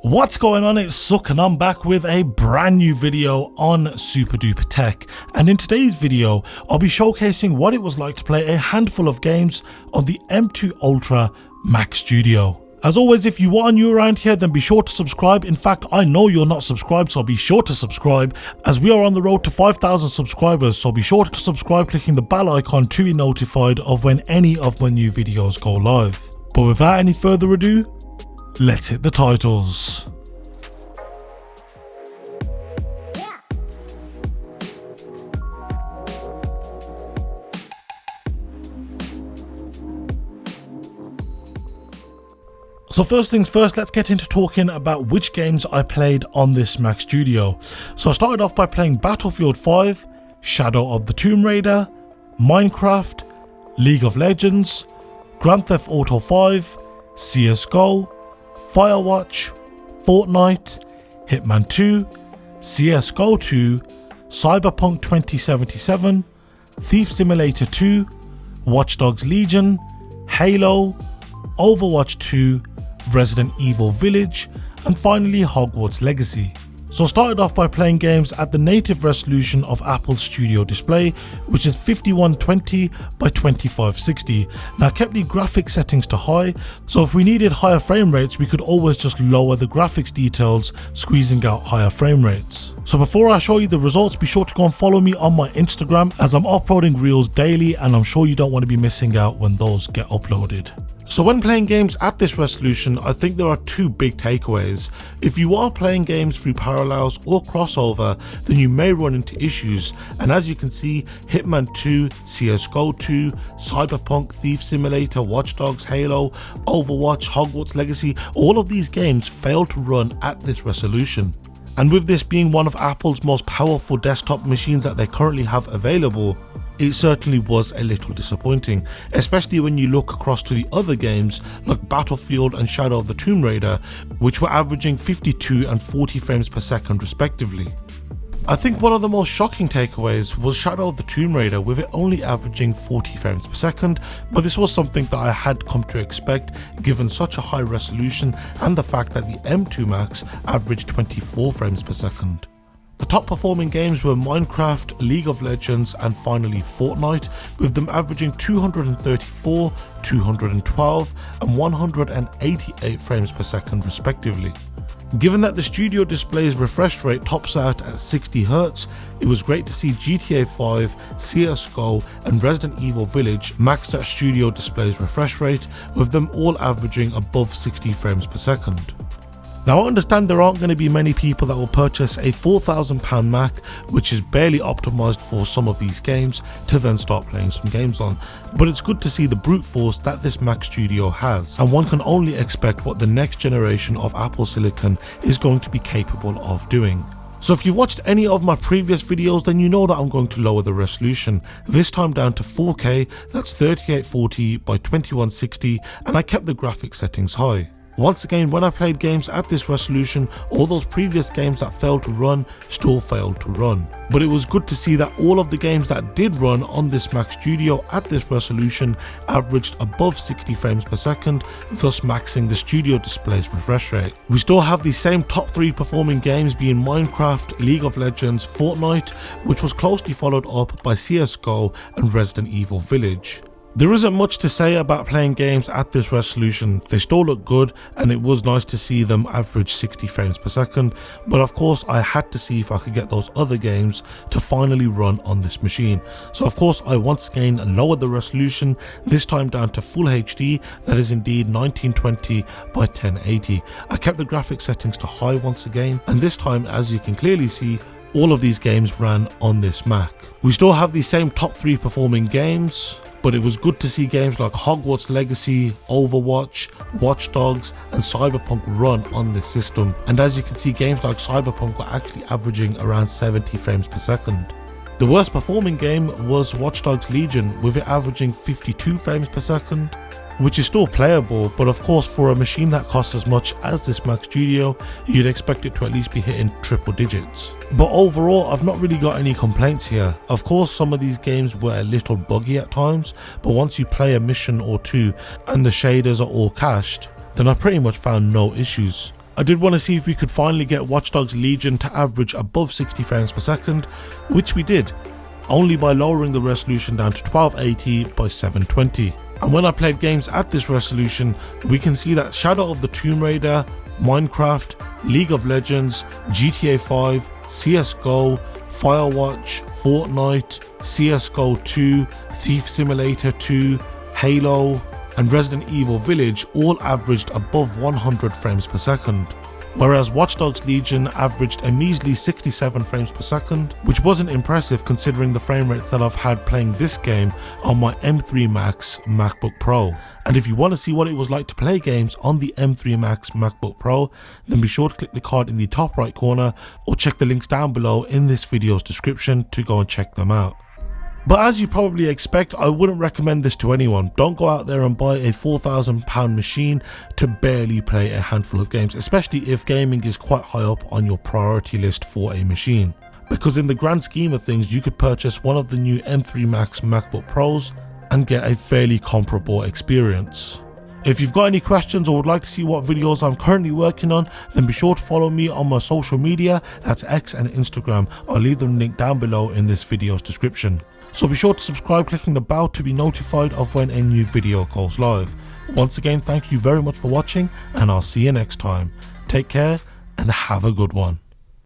What's going on, it's Suck and I'm back with a brand new video on Super Duper Tech, and in today's video I'll be showcasing what it was like to play a handful of games on the M2 Ultra Mac Studio. As always, if you are new around here, then be sure to subscribe. In fact, I know you're not subscribed, so be sure to subscribe as we are on the road to 5,000 subscribers, so be sure to subscribe clicking the bell icon to be notified of when any of my new videos go live. But without any further ado, let's hit the titles. So first things first, let's get into talking about which games I played on this Mac Studio. So I started off by playing Battlefield 5, Shadow of the Tomb Raider, Minecraft, League of Legends, Grand Theft Auto 5, CSGO, Firewatch, Fortnite, Hitman 2, CSGO 2, Cyberpunk 2077, Thief Simulator 2, Watch Dogs Legion, Halo, Overwatch 2, Resident Evil Village, and finally Hogwarts Legacy. So I started off by playing games at the native resolution of Apple's Studio Display, which is 5120 by 2560. Now I kept the graphics settings to high, so if we needed higher frame rates we could always just lower the graphics details, squeezing out higher frame rates. So before I show you the results, be sure to go and follow me on my Instagram as I'm uploading reels daily, and I'm sure you don't want to be missing out when those get uploaded. So when playing games at this resolution, I think there are two big takeaways. If you are playing games through Parallels or Crossover, then you may run into issues, and as you can see, Hitman 2, CSGO 2, Cyberpunk, Thief Simulator, Watch Dogs, Halo, Overwatch, Hogwarts Legacy, all of these games fail to run at this resolution. And with this being one of Apple's most powerful desktop machines that they currently have available, it certainly was a little disappointing, especially when you look across to the other games like Battlefield and Shadow of the Tomb Raider, which were averaging 52 and 40 frames per second respectively. I think one of the most shocking takeaways was Shadow of the Tomb Raider, with it only averaging 40 frames per second, but this was something that I had come to expect given such a high resolution and the fact that the M2 Max averaged 24 frames per second. The top performing games were Minecraft, League of Legends, and finally Fortnite, with them averaging 234, 212 and 188 frames per second respectively. Given that the Studio Display's refresh rate tops out at 60Hz, it was great to see GTA 5, CSGO and Resident Evil Village maxed at Studio Display's refresh rate, with them all averaging above 60 frames per second. Now I understand there aren't going to be many people that will purchase a £4,000 Mac, which is barely optimised for some of these games, to then start playing some games on, but it's good to see the brute force that this Mac Studio has, and one can only expect what the next generation of Apple Silicon is going to be capable of doing. So if you've watched any of my previous videos, then you know that I'm going to lower the resolution, this time down to 4K, that's 3840 by 2160, and I kept the graphics settings high. Once again, when I played games at this resolution, all those previous games that failed to run still failed to run. But it was good to see that all of the games that did run on this Mac Studio at this resolution averaged above 60 frames per second, thus maxing the Studio Display's refresh rate. We still have the same top 3 performing games being Minecraft, League of Legends, Fortnite, which was closely followed up by CSGO and Resident Evil Village. There isn't much to say about playing games at this resolution. They still look good, and it was nice to see them average 60 frames per second, but of course I had to see if I could get those other games to finally run on this machine. So of course I once again lowered the resolution, this time down to Full HD, that is indeed 1920 by 1080. I kept the graphics settings to high once again, and this time, as you can clearly see, all of these games ran on this Mac. We still have the same top 3 performing games, but it was good to see games like Hogwarts Legacy, Overwatch, Watch Dogs and Cyberpunk run on this system, and as you can see, games like Cyberpunk were actually averaging around 70 frames per second. The worst performing game was Watch Dogs Legion, with it averaging 52 frames per second. which is still playable, but of course for a machine that costs as much as this Mac Studio, you'd expect it to at least be hitting triple digits. But overall, I've not really got any complaints here. Of course, some of these games were a little buggy at times, but once you play a mission or two and the shaders are all cached, then I pretty much found no issues. I did want to see if we could finally get Watch Dogs Legion to average above 60 frames per second, which we did, only by lowering the resolution down to 1280 by 720. And when I played games at this resolution, we can see that Shadow of the Tomb Raider, Minecraft, League of Legends, GTA 5, CSGO, Firewatch, Fortnite, CSGO 2, Thief Simulator 2, Halo, and Resident Evil Village all averaged above 100 frames per second, whereas Watch Dogs Legion averaged a measly 67 frames per second, which wasn't impressive considering the frame rates that I've had playing this game on my M3 Max MacBook Pro. And if you want to see what it was like to play games on the M3 Max MacBook Pro, then be sure to click the card in the top right corner or check the links down below in this video's description to go and check them out. But as you probably expect, I wouldn't recommend this to anyone. Don't go out there and buy a £4,000 machine to barely play a handful of games, especially if gaming is quite high up on your priority list for a machine. Because in the grand scheme of things, you could purchase one of the new M3 Max MacBook Pros and get a fairly comparable experience. If you've got any questions or would like to see what videos I'm currently working on, then be sure to follow me on my social media, that's X and Instagram. I'll leave them linked down below in this video's description. So be sure to subscribe, clicking the bell to be notified of when a new video goes live. Once again, thank you very much for watching, and I'll see you next time. Take care and have a good one.